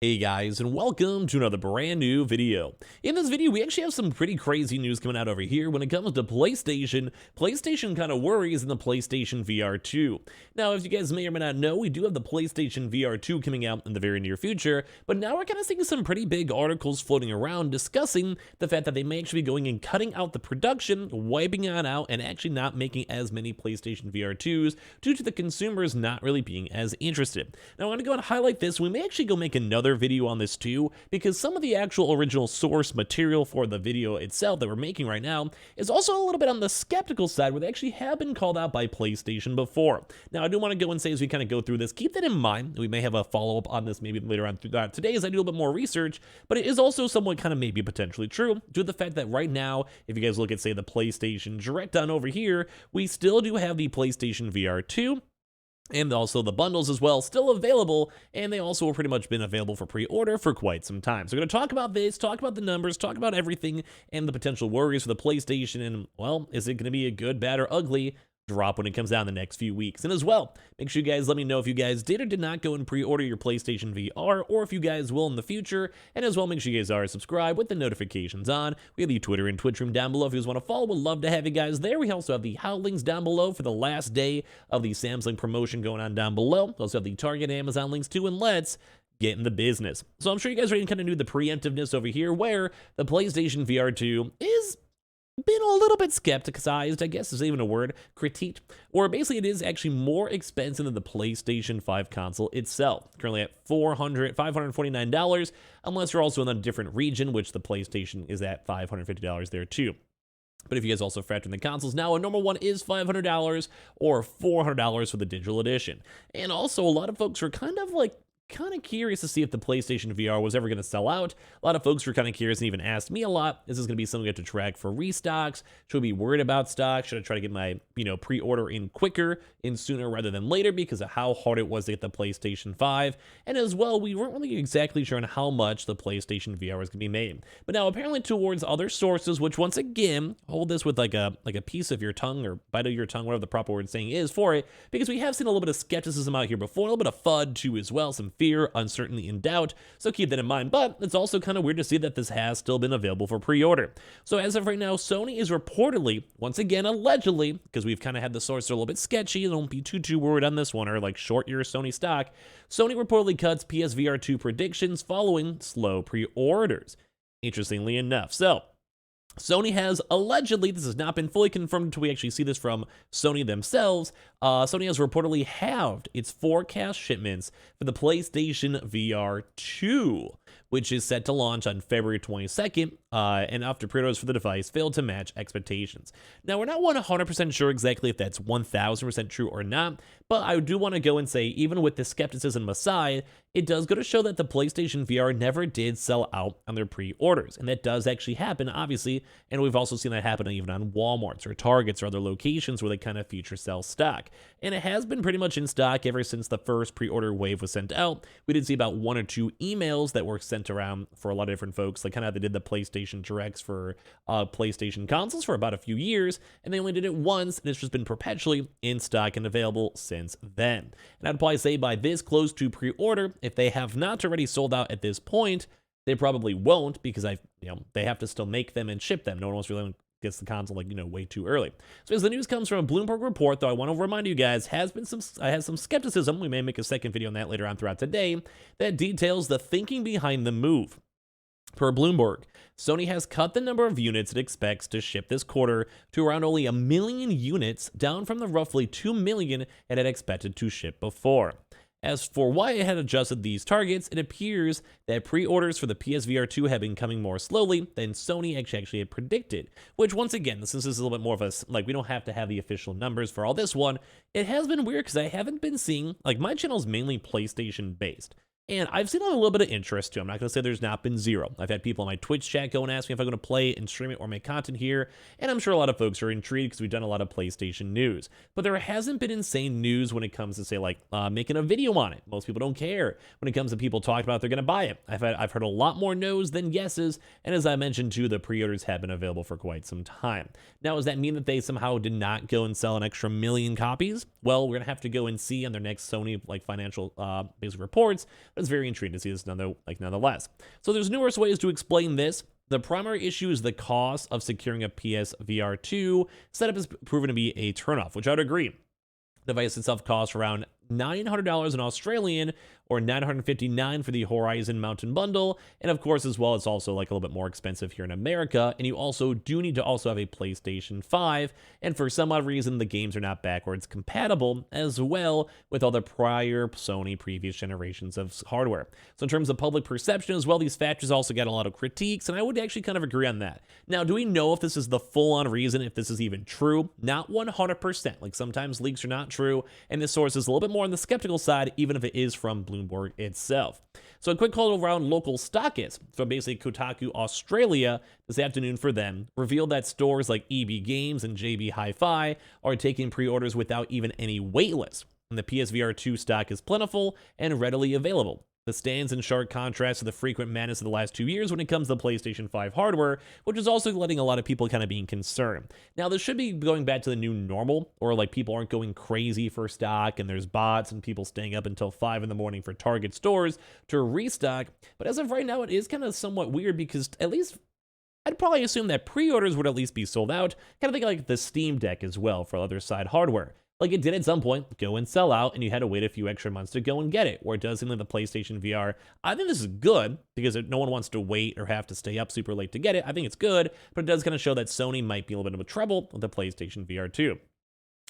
Hey guys, and welcome to another brand new video. In this video, we actually have some pretty crazy news coming out over here when it comes to PlayStation. PlayStation kind of worries in the PlayStation VR2. Now, as you guys may or may not know, we do have the PlayStation VR2 coming out in the very near future, but now we're kind of seeing some pretty big articles floating around discussing the fact that they may actually be going and cutting out the production, wiping it out, and actually not making as many PlayStation VR2s due to the consumers not really being as interested. Now, I want to go and highlight this. We may actually go make another video on this too, because some of the actual original source material for the video itself that we're making right now is also a little bit on the skeptical side, where they actually have been called out by PlayStation before. Now, I do want to go and say, as we kind of go through this, keep that in mind. We may have a follow-up on this maybe later on today as I do a little bit more research, but it is also somewhat kind of maybe potentially true due to the fact that right now, if you guys look at, say, the PlayStation Direct on over here, we still do have the PlayStation VR2, and also the bundles as well, still available, and they also have pretty much been available for pre-order for quite some time. So we're going to talk about this, talk about the numbers, talk about everything, and the potential worries for the PlayStation, and, well, is it going to be a good, bad, or ugly drop when it comes out in the next few weeks? And as well, make sure you guys let me know if you guys did or did not go and pre-order your PlayStation VR, or if you guys will in the future. And as well, make sure you guys are subscribed with the notifications on. We have the Twitter and Twitch room down below if you guys want to follow. We'd love to have you guys there. We also have the Howlings down below for the last day of the Samsung promotion going on down below. We also have the Target Amazon links too, and let's get in the business. So I'm sure you guys already kind of knew the preemptiveness over here, where the PlayStation VR2 is been a little bit skepticized, I guess is even a word, critiqued, or basically it is actually more expensive than the PlayStation 5 console itself. Currently at $549, unless you're also in a different region, which the PlayStation is at $550 there too. But if you guys also factor in the consoles, now a normal one is $500 or $400 for the digital edition. And also a lot of folks are kind of curious to see if the PlayStation VR was ever going to sell out. A lot of folks were kind of curious and even asked me a lot, is this going to be something we have to track for restocks? Should we be worried about stock? Should I try to get my, pre-order in quicker, in sooner rather than later, because of how hard it was to get the PlayStation 5? And as well, we weren't really exactly sure on how much the PlayStation VR was going to be made. But now apparently towards other sources, which once again, hold this with like a piece of your tongue or bite of your tongue, whatever the proper word saying is for it, because we have seen a little bit of skepticism out here before, a little bit of FUD too as well, some fear, uncertainty, and doubt, so keep that in mind. But it's also kind of weird to see that this has still been available for pre-order. So as of right now, Sony is reportedly, once again allegedly, because we've kind of had the source a little bit sketchy, don't be too worried on this one, or like short your Sony stock, Sony reportedly cuts PSVR2 predictions following slow pre-orders, interestingly enough. So Sony has allegedly, this has not been fully confirmed until we actually see this from Sony themselves, Sony has reportedly halved its forecast shipments for the PlayStation VR 2, which is set to launch on February 22nd, and after pre-orders for the device failed to match expectations. Now, we're not 100% sure exactly if that's 1000% true or not, but I do want to go and say, even with the skepticism aside, it does go to show that the PlayStation VR never did sell out on their pre-orders, and that does actually happen, obviously, and we've also seen that happen even on Walmarts or Targets or other locations where they kind of feature sell stock. And it has been pretty much in stock ever since the first pre-order wave was sent out. We did see about 1 or 2 emails that were sent around for a lot of different folks, like kind of how they did the PlayStation Directs for PlayStation consoles for about a few years, and they only did it once, and it's just been perpetually in stock and available since then. And I'd probably say by this close to pre-order, if they have not already sold out at this point, they probably won't, because they have to still make them and ship them. No one else really gets the console way too early. So as the news comes from a Bloomberg report, though, I want to remind you guys, has some skepticism. We may make a second video on that later on throughout today that details the thinking behind the move. Per Bloomberg, Sony has cut the number of units it expects to ship this quarter to around only 1 million units, down from the roughly 2 million it had expected to ship before. As for why it had adjusted these targets, it appears that pre-orders for the PSVR 2 have been coming more slowly than Sony actually had predicted, which once again, since this is a little bit more of a, we don't have to have the official numbers for all this one, it has been weird because I haven't been seeing, my channel is mainly PlayStation based. And I've seen a little bit of interest too. I'm not going to say there's not been zero. I've had people on my Twitch chat go and ask me if I'm going to play and stream it or make content here. And I'm sure a lot of folks are intrigued because we've done a lot of PlayStation news. But there hasn't been insane news when it comes to, say, making a video on it. Most people don't care when it comes to people talking about they're going to buy it. I've heard a lot more no's than yeses. And as I mentioned too, the pre-orders have been available for quite some time. Now, does that mean that they somehow did not go and sell an extra 1 million copies? Well, we're going to have to go and see on their next Sony financial basic reports. but it's very intriguing to see this nonetheless. So there's numerous ways to explain this. The primary issue is the cost of securing a PSVR2 setup has proven to be a turnoff, which I would agree. The device itself costs around $900 in Australian or $959 for the Horizon Mountain Bundle. And of course, as well, it's also like a little bit more expensive here in America. And you also do need to also have a PlayStation 5. And for some odd reason, the games are not backwards compatible as well with all the prior Sony previous generations of hardware. So in terms of public perception as well, these factors also get a lot of critiques. And I would actually kind of agree on that. Now, do we know if this is the full-on reason, if this is even true? Not 100%. Like sometimes leaks are not true. And this source is a little bit more on the skeptical side, even if it is from Bloomberg itself. So a quick call around local stockist from basically Kotaku Australia this afternoon for them revealed that stores like EB Games and JB Hi-Fi are taking pre-orders without even any waitlist. And the PSVR 2 stock is plentiful and readily available. This stands in sharp contrast to the frequent madness of the last 2 years when it comes to PlayStation 5 hardware, which is also letting a lot of people kind of being concerned. Now, this should be going back to the new normal, or like people aren't going crazy for stock and there's bots and people staying up until 5 in the morning for Target stores to restock. But as of right now, it is kind of somewhat weird because at least I'd probably assume that pre-orders would at least be sold out. Kind of think like the Steam Deck as well for other side hardware. Like it did at some point go and sell out, and you had to wait a few extra months to go and get it. Where it does seem like the PlayStation VR, I think this is good because no one wants to wait or have to stay up super late to get it. I think it's good, but it does kind of show that Sony might be a little bit of a trouble with the PlayStation VR 2.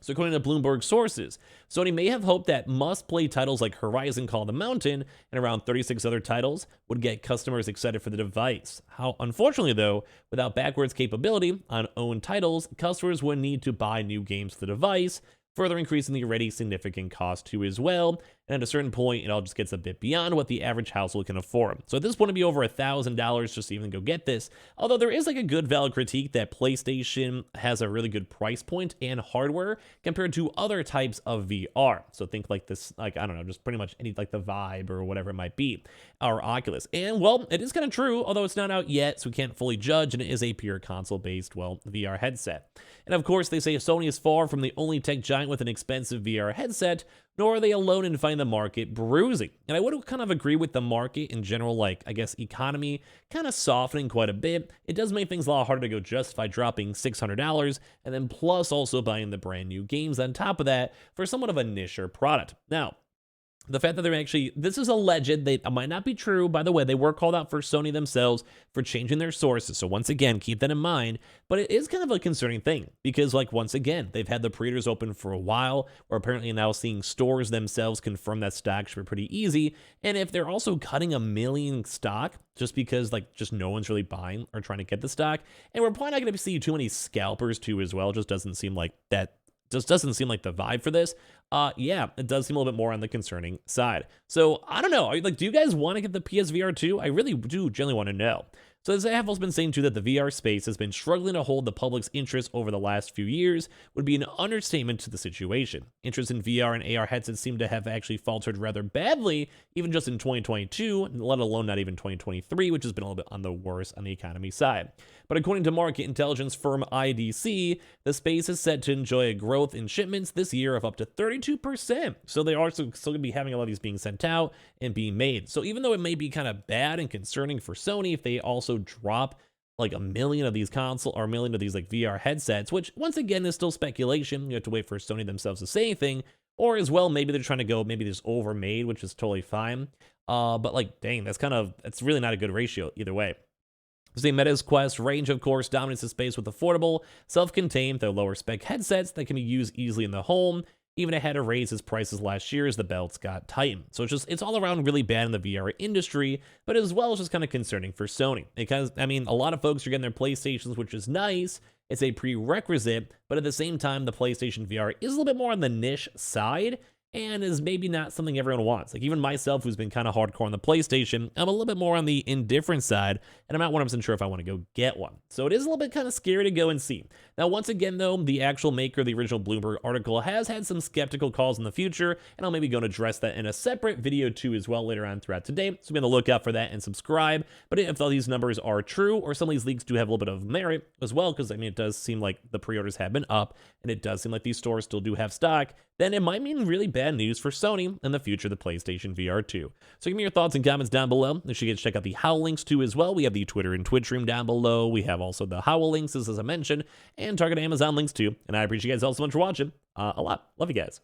So according to Bloomberg sources, Sony may have hoped that must-play titles like Horizon Call of the Mountain and around 36 other titles would get customers excited for the device. Unfortunately, though, without backwards capability on owned titles, customers would need to buy new games for the device, further increasing the already significant cost too as well. And at a certain point, it all just gets a bit beyond what the average household can afford. So at this point, it'd be over $1,000 just to even go get this. Although there is like a good valid critique that PlayStation has a really good price point and hardware compared to other types of VR. So think like this, like, I don't know, just pretty much any, like the Vive or whatever it might be, or Oculus. And well, it is kind of true, although it's not out yet, so we can't fully judge, and it is a pure console-based, well, VR headset. And of course, they say Sony is far from the only tech giant with an expensive VR headset, nor are they alone in finding the market bruising. And I would kind of agree with the market in general, like, I guess, economy kind of softening quite a bit. It does make things a lot harder to go justify dropping $600 and then plus also buying the brand new games on top of that for somewhat of a niche product. Now, the fact that they're actually, this is alleged, they might not be true, by the way, they were called out for Sony themselves for changing their sources, so once again, keep that in mind, but it is kind of a concerning thing, because like, once again, they've had the pre-orders open for a while, or apparently now seeing stores themselves confirm that stock should be pretty easy, and if they're also cutting 1 million stock, just because like, just no one's really buying or trying to get the stock, and we're probably not going to see too many scalpers too as well, just doesn't seem like that. Just doesn't seem like the vibe for this. Yeah, it does seem a little bit more on the concerning side. So I don't know. Like, do you guys want to get the PSVR 2? I really do generally want to know. So as I have also been saying too, that the VR space has been struggling to hold the public's interest over the last few years would be an understatement to the situation. Interest in VR and AR headsets seem to have actually faltered rather badly, even just in 2022, let alone not even 2023, which has been a little bit on the worse on the economy side. But according to market intelligence firm IDC, the space is set to enjoy a growth in shipments this year of up to 32%. So they are still going to be having a lot of these being sent out and being made. So even though it may be kind of bad and concerning for Sony if they also drop like 1 million of these console or 1 million of these like VR headsets, which once again is still speculation. You have to wait for Sony themselves to say anything, or as well, maybe they're trying to go, maybe this overmade, which is totally fine. But like, dang, that's really not a good ratio either way. The Meta's Quest range, of course, dominates the space with affordable, self-contained, though lower spec headsets that can be used easily in the home. Even it had to raise its prices last year as the belts got tightened. So it's all around really bad in the VR industry, but as well as just kind of concerning for Sony. Because, I mean, a lot of folks are getting their PlayStations, which is nice. It's a prerequisite, but at the same time, the PlayStation VR is a little bit more on the niche side, and is maybe not something everyone wants. Like even myself, who's been kind of hardcore on the PlayStation, I'm a little bit more on the indifferent side, and I'm not 100% sure if I want to go get one. So it is a little bit kind of scary to go and see. Now, once again, though, the actual maker of the original Bloomberg article has had some skeptical calls in the future, and I'll maybe go and address that in a separate video too as well later on throughout today. So be on the lookout for that and subscribe. But if all these numbers are true, or some of these leaks do have a little bit of merit as well, because I mean, it does seem like the pre-orders have been up, and it does seem like these stores still do have stock, then it might mean really bad news for Sony and the future of the PlayStation VR2. So give me your thoughts and comments down below. Make sure you check out the Howl links too as well. We have the Twitter and Twitch stream down below. We have also the Howl links, as I mentioned, and Target Amazon links too. And I appreciate you guys all so much for watching. A lot. Love you guys.